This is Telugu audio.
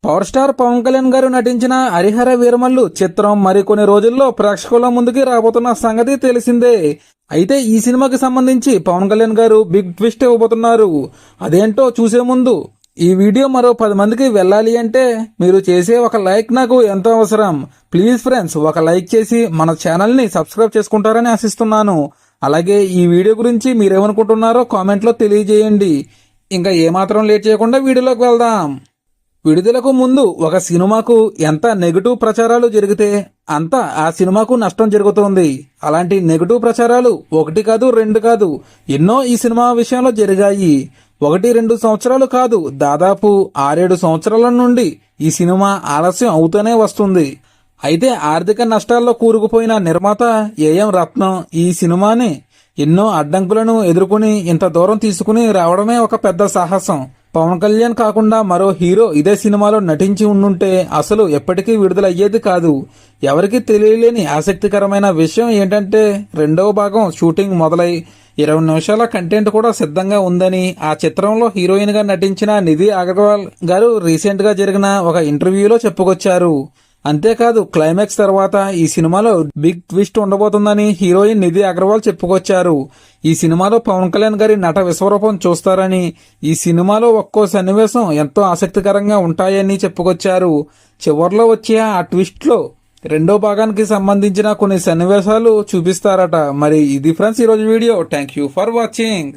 పవర్ స్టార్ పవన్ కళ్యాణ్ గారు నటించిన హరిహర వీరమల్లు చిత్రం మరికొన్ని రోజుల్లో ప్రేక్షకుల ముందుకి రాబోతున్న సంగతి తెలిసిందే. అయితే ఈ సినిమాకి సంబంధించి పవన్ కళ్యాణ్ గారు బిగ్ ట్విస్ట్ ఇవ్వబోతున్నారు. అదేంటో చూసే ముందు ఈ వీడియో మరో 10 మందికి వెళ్ళాలి అంటే మీరు చేసే ఒక లైక్ నాకు ఎంతో అవసరం. ప్లీజ్ ఫ్రెండ్స్, ఒక లైక్ చేసి మన ఛానల్ని సబ్స్క్రైబ్ చేసుకుంటారని ఆశిస్తున్నాను. అలాగే ఈ వీడియో గురించి మీరేమనుకుంటున్నారో కామెంట్లో తెలియజేయండి. ఇంకా ఏమాత్రం లేట్ చేయకుండా వీడియోలోకి వెళ్దాం. విడుదలకు ముందు ఒక సినిమాకు ఎంత నెగటివ్ ప్రచారాలు జరిగితే అంత ఆ సినిమాకు నష్టం జరుగుతోంది. అలాంటి నెగటివ్ ప్రచారాలు 1 కాదు 2 కాదు ఎన్నో ఈ సినిమా విషయంలో జరిగాయి. 1-2 సంవత్సరాలు కాదు, దాదాపు 6-7 సంవత్సరాల నుండి ఈ సినిమా ఆలస్యం అవుతూనే వస్తుంది. అయితే ఆర్థిక నష్టాల్లో కూరుకుపోయిన నిర్మాత ఏఎం రత్నం ఈ సినిమాని ఎన్నో అడ్డంకులను ఎదుర్కొని ఇంత దూరం తీసుకుని రావడమే ఒక పెద్ద సాహసం. పవన్ కళ్యాణ్ కాకుండా మరో హీరో ఇదే సినిమాలో నటించి ఉండుంటే అసలు ఎప్పటికీ విడుదలయ్యేది కాదు. ఎవరికి తెలియలేని ఆసక్తికరమైన విషయం ఏంటంటే రెండవ భాగం షూటింగ్ మొదలై 20 నిమిషాల కంటెంట్ కూడా సిద్ధంగా ఉందని ఆ చిత్రంలో హీరోయిన్ గా నటించిన నిధి అగర్వాల్ గారు రీసెంట్ గా జరిగిన ఒక ఇంటర్వ్యూలో చెప్పుకొచ్చారు. అంతేకాదు క్లైమాక్స్ తర్వాత ఈ సినిమాలో బిగ్ ట్విస్ట్ ఉండబోతుందని హీరోయిన్ నిధి అగర్వాల్ చెప్పుకొచ్చారు. ఈ సినిమాలో పవన్ కళ్యాణ్ గారి నట విశ్వరూపం చూస్తారని, ఈ సినిమాలో ఒక్కో సన్నివేశం ఎంతో ఆసక్తికరంగా ఉంటాయని చెప్పుకొచ్చారు. చివర్లో వచ్చే ఆ ట్విస్ట్ లో రెండో భాగానికి సంబంధించిన కొన్ని సన్నివేశాలు చూపిస్తారట. మరి ఇది ఫ్రెండ్స్ ఈరోజు video. Thank you for watching.